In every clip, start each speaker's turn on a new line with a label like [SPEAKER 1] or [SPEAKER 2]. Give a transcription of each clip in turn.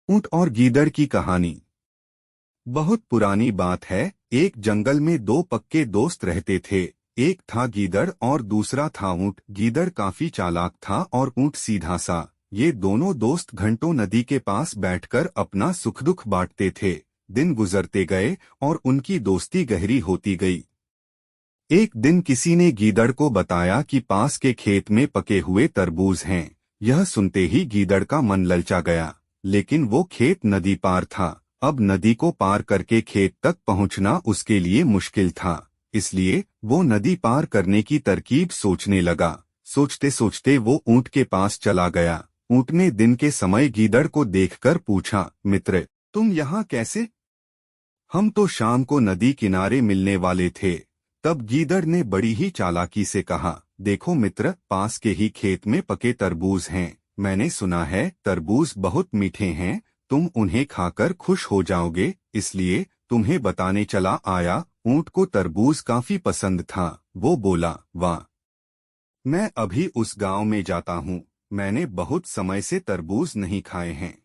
[SPEAKER 1] ऊंट और गीदड़ की कहानी। बहुत पुरानी बात है। एक जंगल में दो पक्के दोस्त रहते थे। एक था गीदड़ और दूसरा था ऊंट। गीदड़ काफी चालाक था और ऊंट सीधा सा। ये दोनों दोस्त घंटों नदी के पास बैठकर अपना सुख दुख बांटते थे। दिन गुजरते गए और उनकी दोस्ती गहरी होती गई। एक दिन किसी ने गीदड़ को बताया कि पास के खेत में पके हुए तरबूज हैं। यह सुनते ही गीदड़ का मन ललचा गया। लेकिन वो खेत नदी पार था। अब नदी को पार करके खेत तक पहुंचना उसके लिए मुश्किल था। इसलिए वो नदी पार करने की तरकीब सोचने लगा। सोचते सोचते वो ऊंट के पास चला गया। ऊंट ने दिन के समय गीदड़ को देखकर पूछा, मित्र, तुम यहाँ कैसे? हम तो शाम को नदी किनारे मिलने वाले थे। तब गीदड़ ने बड़ी ही चालाकी से कहा, देखो मित्र, पास के ही खेत में पके तरबूज हैं। मैंने सुना है तरबूज बहुत मीठे हैं। तुम उन्हें खाकर खुश हो जाओगे, इसलिए तुम्हें बताने चला आया। ऊंट को तरबूज काफी पसंद था। वो बोला, वाह, मैं अभी उस गांव में जाता हूँ। मैंने बहुत समय से तरबूज नहीं खाए हैं।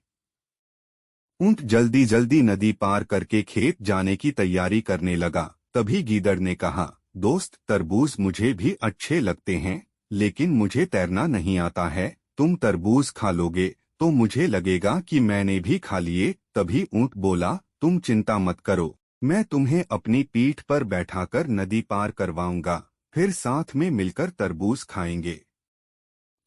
[SPEAKER 1] ऊंट जल्दी जल्दी नदी पार करके खेत जाने की तैयारी करने लगा। तभी गीदड़ ने कहा, दोस्त, तरबूज मुझे भी अच्छे लगते हैं, लेकिन मुझे तैरना नहीं आता है। तुम तरबूज खा लोगे तो मुझे लगेगा कि मैंने भी खा लिए। तभी ऊंट बोला, तुम चिंता मत करो, मैं तुम्हें अपनी पीठ पर बैठाकर नदी पार करवाऊंगा। फिर साथ में मिलकर तरबूज खाएंगे।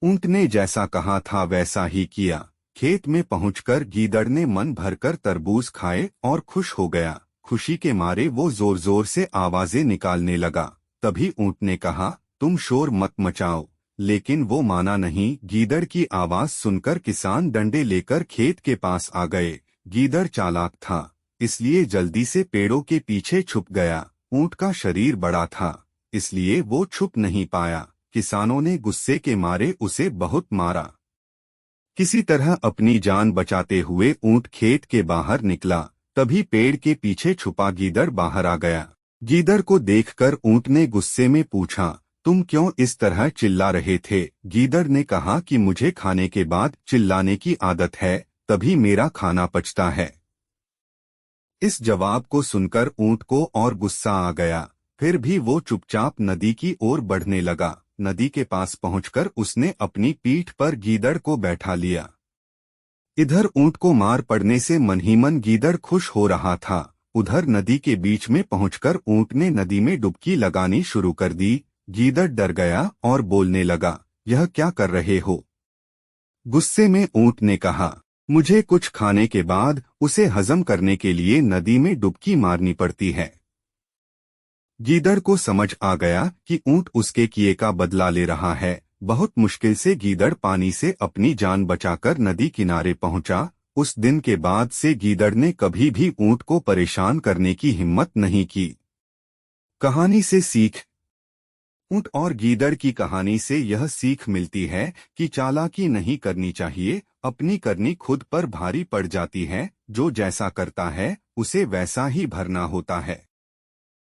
[SPEAKER 1] ऊंट ने जैसा कहा था वैसा ही किया। खेत में पहुंचकर गीदड़ ने मन भरकर तरबूज खाए और खुश हो गया। खुशी के मारे वो जोर जोर से आवाजें निकालने लगा। तभी ऊंट ने कहा, तुम शोर मत मचाओ। लेकिन वो माना नहीं। गीदड़ की आवाज सुनकर किसान डंडे लेकर खेत के पास आ गए। गीदड़ चालाक था, इसलिए जल्दी से पेड़ों के पीछे छुप गया। ऊंट का शरीर बड़ा था, इसलिए वो छुप नहीं पाया। किसानों ने गुस्से के मारे उसे बहुत मारा। किसी तरह अपनी जान बचाते हुए ऊंट खेत के बाहर निकला। तभी पेड़ के पीछे छुपा गीदड़ बाहर आ गया। गीदड़ को देखकर ऊंट ने गुस्से में पूछा, तुम क्यों इस तरह चिल्ला रहे थे? गीदड़ ने कहा कि मुझे खाने के बाद चिल्लाने की आदत है, तभी मेरा खाना पचता है। इस जवाब को सुनकर ऊंट को और गुस्सा आ गया। फिर भी वो चुपचाप नदी की ओर बढ़ने लगा। नदी के पास पहुंचकर उसने अपनी पीठ पर गीदड़ को बैठा लिया। इधर ऊंट को मार पड़ने से मन ही मन गीदड़ खुश हो रहा था। उधर नदी के बीच में पहुंचकर ऊंट ने नदी में डुबकी लगानी शुरू कर दी। गीदड़ डर गया और बोलने लगा, यह क्या कर रहे हो? गुस्से में ऊंट ने कहा, मुझे कुछ खाने के बाद उसे हजम करने के लिए नदी में डुबकी मारनी पड़ती है। गीदड़ को समझ आ गया कि ऊंट उसके किए का बदला ले रहा है। बहुत मुश्किल से गीदड़ पानी से अपनी जान बचाकर नदी किनारे पहुंचा। उस दिन के बाद से गीदड़ ने कभी भी ऊंट को परेशान करने की हिम्मत नहीं की। कहानी से सीख। ऊंट और गीदड़ की कहानी से यह सीख मिलती है कि चालाकी नहीं करनी चाहिए। अपनी करनी खुद पर भारी पड़ जाती है। जो जैसा करता है उसे वैसा ही भरना होता है।